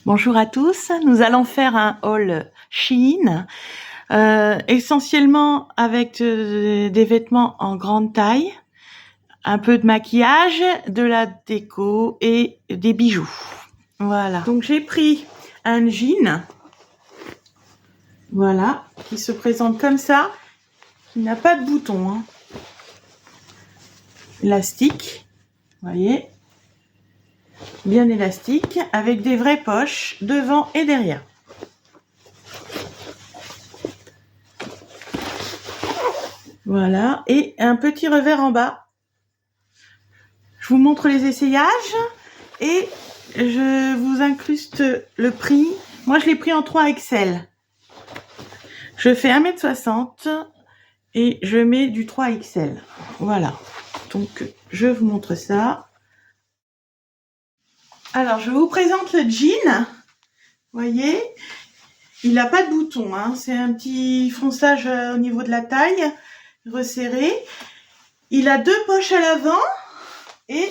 Bonjour à tous, nous allons faire un haul Shein, essentiellement avec des vêtements en grande taille, un peu de maquillage, de la déco et des bijoux. Voilà. Donc j'ai pris un jean, voilà, qui se présente comme ça, qui n'a pas de bouton, hein. Élastique, vous voyez, bien élastique, avec des vraies poches devant et derrière. Voilà, et un petit revers en bas. Je vous montre les essayages et je vous incruste le prix. Moi, je l'ai pris en 3XL. Je fais 1m60 et je mets du 3XL. Voilà, donc je vous montre ça. Alors, je vous présente le jean. Vous voyez, il n'a pas de bouton, hein. C'est un petit fronçage au niveau de la taille, resserré. Il a 2 poches à l'avant et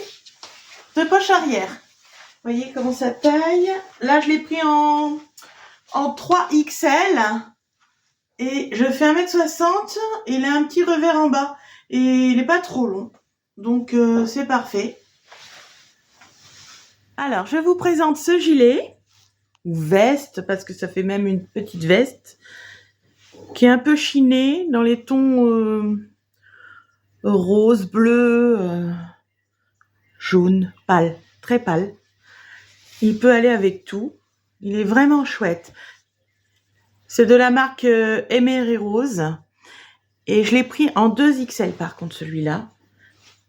2 poches arrière. Vous voyez comment ça taille. Là, je l'ai pris en 3XL et je fais 1m60 et il a un petit revers en bas et il n'est pas trop long. Donc, c'est parfait. Alors, je vous présente ce gilet ou veste parce que ça fait même une petite veste qui est un peu chinée dans les tons rose, bleu, jaune, pâle, très pâle. Il peut aller avec tout. Il est vraiment chouette. C'est de la marque Emery Rose. Et je l'ai pris en 2XL par contre celui-là.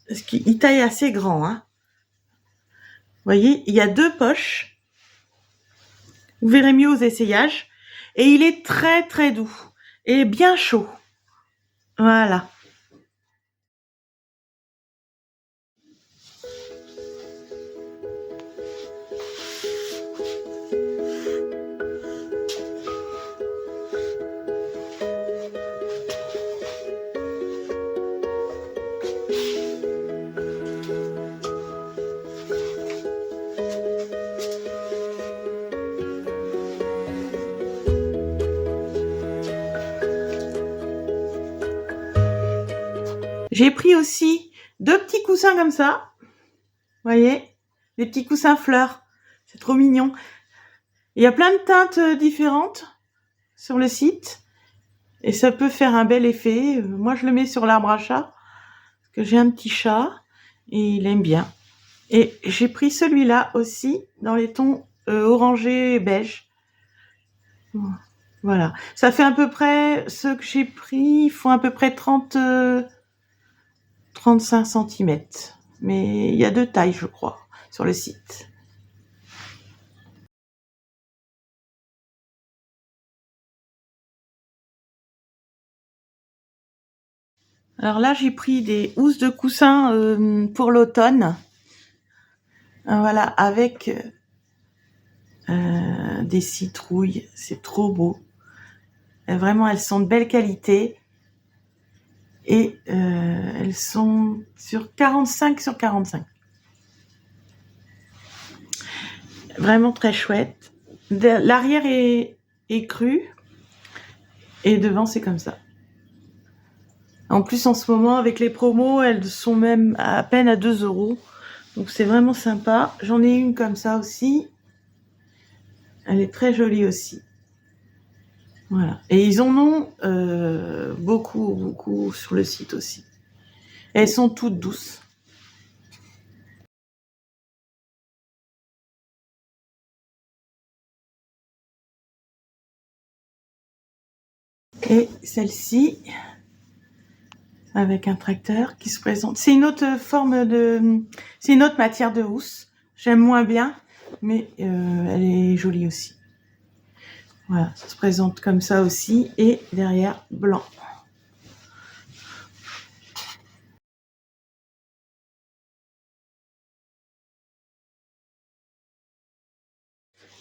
Parce qu'il taille assez grand, hein. Vous voyez, il y a 2 poches. Vous verrez mieux aux essayages. Et il est très très doux. Et bien chaud. Voilà. J'ai pris aussi 2 petits coussins comme ça. Vous voyez, des petits coussins fleurs. C'est trop mignon. Il y a plein de teintes différentes sur le site. Et ça peut faire un bel effet. Moi, je le mets sur l'arbre à chat. Parce que j'ai un petit chat. Et il aime bien. Et j'ai pris celui-là aussi dans les tons orangé et beige. Voilà. Ça fait à peu près, ceux que j'ai pris, ils font à peu près 35 cm. Mais il y a 2 tailles, je crois, sur le site. Alors là, j'ai pris des housses de coussin pour l'automne. Voilà, avec des citrouilles. C'est trop beau. Vraiment, elles sont de belle qualité. Et elles sont sur 45 sur 45. Vraiment très chouette. L'arrière est cru. Et devant, c'est comme ça. En plus, en ce moment, avec les promos, elles sont même à peine à 2 €. Donc, c'est vraiment sympa. J'en ai une comme ça aussi. Elle est très jolie aussi. Voilà. Et ils en ont beaucoup sur le site aussi. Et elles sont toutes douces. Et celle-ci, avec un tracteur qui se présente. C'est une autre forme de... C'est une autre matière de housse. J'aime moins bien, mais elle est jolie aussi. Voilà, ça se présente comme ça aussi. Et derrière, blanc.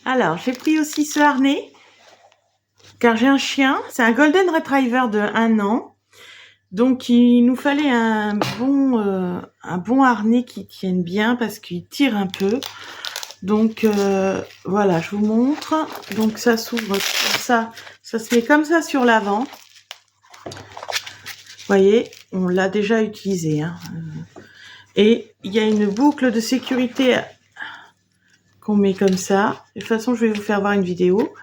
Alors, j'ai pris aussi ce harnais, car j'ai un chien. C'est un Golden Retriever de 1 an. Donc, il nous fallait un bon harnais qui tienne bien, parce qu'il tire un peu. Donc voilà, je vous montre. Donc ça s'ouvre comme ça se met comme ça sur l'avant. Vous voyez, on l'a déjà utilisé, hein. Et il y a une boucle de sécurité qu'on met comme ça. De toute façon, je vais vous faire voir une vidéo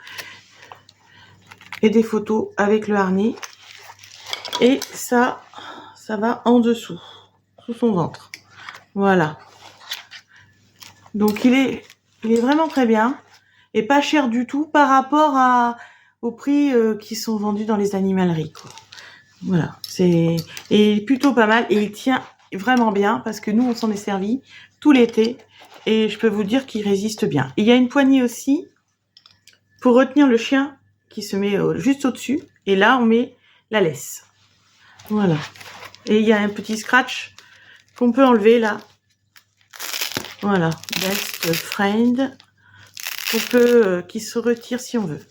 et des photos avec le harnais. Et ça va en dessous, sous son ventre. Voilà. Donc il est vraiment très bien et pas cher du tout par rapport aux prix qui sont vendus dans les animaleries, quoi. Voilà, et plutôt pas mal et il tient vraiment bien parce que nous on s'en est servi tout l'été et je peux vous dire qu'il résiste bien. Et il y a une poignée aussi pour retenir le chien qui se met juste au-dessus et là on met la laisse. Voilà. Et il y a un petit scratch qu'on peut enlever là. Voilà, best friend qu'on peut qui se retire si on veut.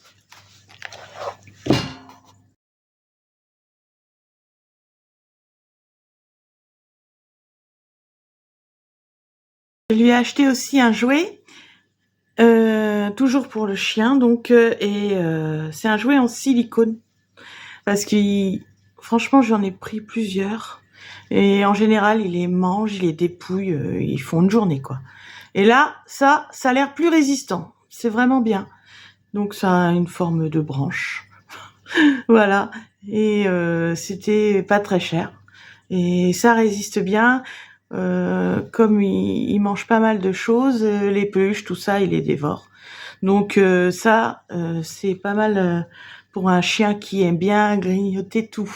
Je lui ai acheté aussi un jouet, toujours pour le chien, donc c'est un jouet en silicone parce que franchement j'en ai pris plusieurs et en général il les mange, il les dépouille, ils font une journée quoi. Et là ça a l'air plus résistant, c'est vraiment bien. Donc ça a une forme de branche, voilà. Et c'était pas très cher et ça résiste bien. Comme il mange pas mal de choses, les peluches, tout ça, il les dévore. Donc ça, c'est pas mal pour un chien qui aime bien grignoter tout.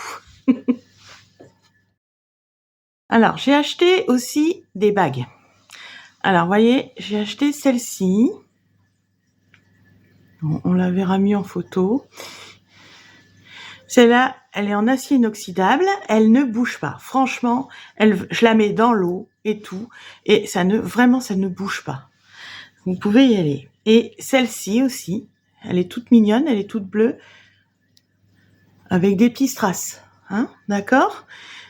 Alors, j'ai acheté aussi des bagues. Alors, vous voyez, j'ai acheté celle-ci. On la verra mieux en photo. Celle-là, elle est en acier inoxydable, elle ne bouge pas. Franchement, je la mets dans l'eau et tout, et ça ne bouge pas. Vous pouvez y aller. Et celle-ci aussi, elle est toute mignonne, elle est toute bleue, avec des petits strass, hein, d'accord?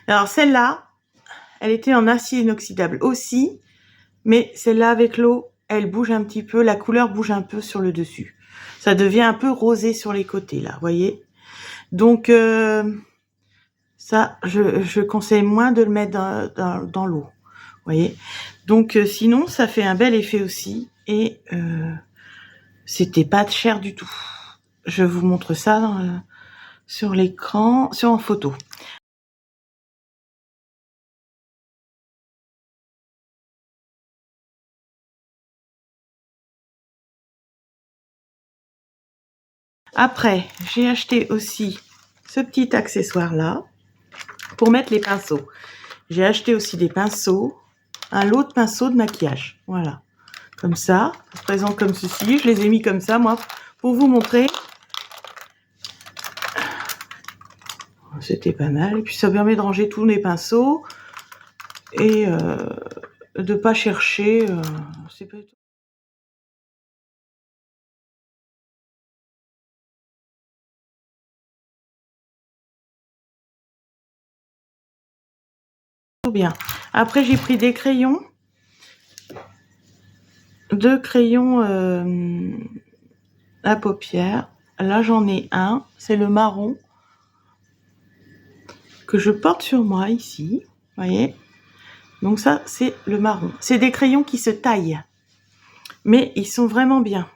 Alors celle-là, elle était en acier inoxydable aussi, mais celle-là avec l'eau, elle bouge un petit peu, la couleur bouge un peu sur le dessus. Ça devient un peu rosé sur les côtés, là, vous voyez? Donc ça, je conseille moins de le mettre dans l'eau, vous voyez? Donc sinon, ça fait un bel effet aussi, et c'était pas cher du tout. Je vous montre ça sur l'écran, en photo. Après, j'ai acheté aussi ce petit accessoire là pour mettre les pinceaux. J'ai acheté aussi des pinceaux, un lot de pinceaux de maquillage. Voilà, comme ça, ça se présente comme ceci. Je les ai mis comme ça, moi, pour vous montrer. C'était pas mal. Et puis ça permet de ranger tous les pinceaux et de pas chercher. C'est pas... bien. Après, j'ai pris des crayons. Deux crayons à paupières. Là, j'en ai un. C'est le marron que je porte sur moi ici. Vous voyez? Donc ça, c'est le marron. C'est des crayons qui se taillent. Mais ils sont vraiment bien.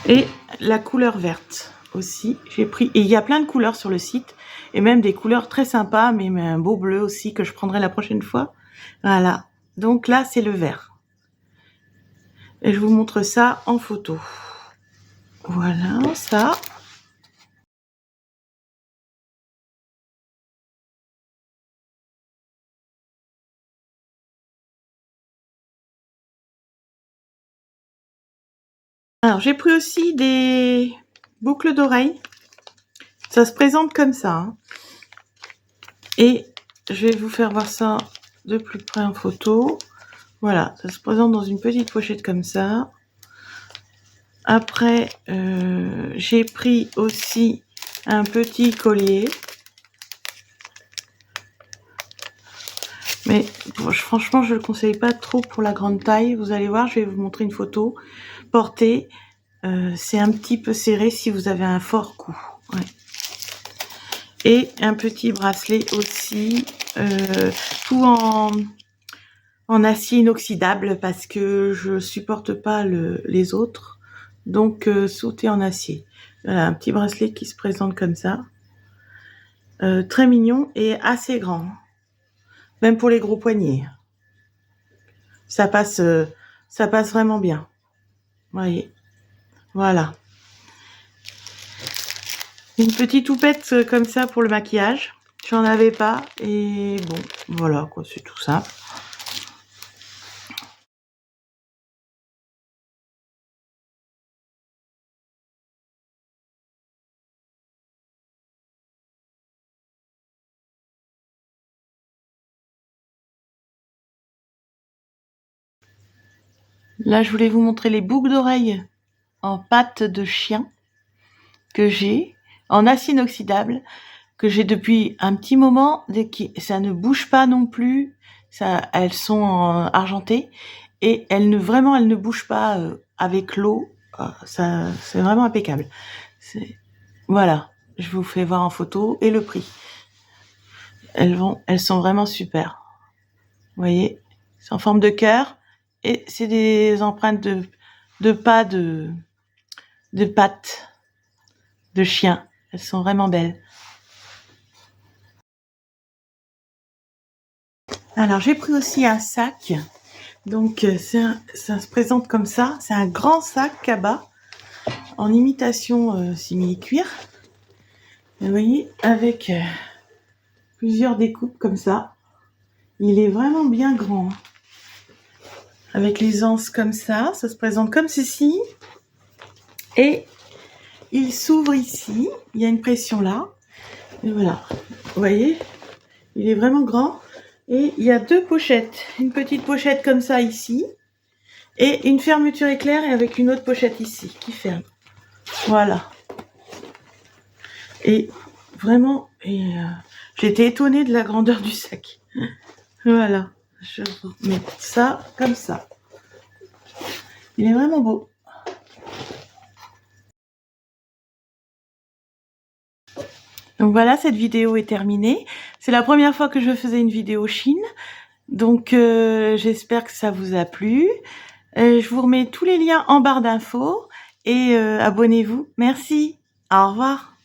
Et la couleur verte aussi. J'ai pris... Et il y a plein de couleurs sur le site. Et même des couleurs très sympas. Mais un beau bleu aussi que je prendrai la prochaine fois. Voilà. Donc là, c'est le vert. Et je vous montre ça en photo. Voilà, ça. Alors, j'ai pris aussi des boucles d'oreilles. Ça se présente comme ça, hein. Et je vais vous faire voir ça de plus près en photo. Voilà, ça se présente dans une petite pochette comme ça. Après, j'ai pris aussi un petit collier. Mais bon, franchement, je le conseille pas trop pour la grande taille. Vous allez voir, je vais vous montrer une photo. Portée, c'est un petit peu serré si vous avez un fort cou. Ouais. Et un petit bracelet aussi, tout en acier inoxydable parce que je supporte pas les autres. Donc, sauté en acier. Voilà, un petit bracelet qui se présente comme ça. Très mignon et assez grand. Même pour les gros poignets. Ça passe vraiment bien. Voyez. Voilà. Une petite houppette comme ça pour le maquillage. J'en avais pas. Et bon, voilà quoi, c'est tout simple. Là, je voulais vous montrer les boucles d'oreilles en pâte de chien que j'ai, en acier inoxydable, que j'ai depuis un petit moment. Ça ne bouge pas non plus. Ça, elles sont argentées et elles ne bougent pas avec l'eau. Ça, c'est vraiment impeccable. Voilà, je vous fais voir en photo et le prix. Elles sont vraiment super. Vous voyez, c'est en forme de cœur et c'est des empreintes de pas de pattes de chien. Elles sont vraiment belles. Alors j'ai pris aussi un sac. Donc ça se présente comme ça. C'est un grand sac cabas en imitation simili-cuir. Vous voyez, avec plusieurs découpes comme ça. Il est vraiment bien grand. Avec les anses comme ça se présente comme ceci. Et il s'ouvre ici. Il y a une pression là. Et voilà. Vous voyez, il est vraiment grand. Et il y a deux pochettes. Une petite pochette comme ça ici. Et une fermeture éclair et avec une autre pochette ici qui ferme. Voilà. Et vraiment, j'étais étonnée de la grandeur du sac. Voilà. Je vous mets ça comme ça. Il est vraiment beau. Donc voilà, cette vidéo est terminée. C'est la première fois que je faisais une vidéo Chine. Donc j'espère que ça vous a plu. Je vous remets tous les liens en barre d'infos et abonnez-vous. Merci. Au revoir.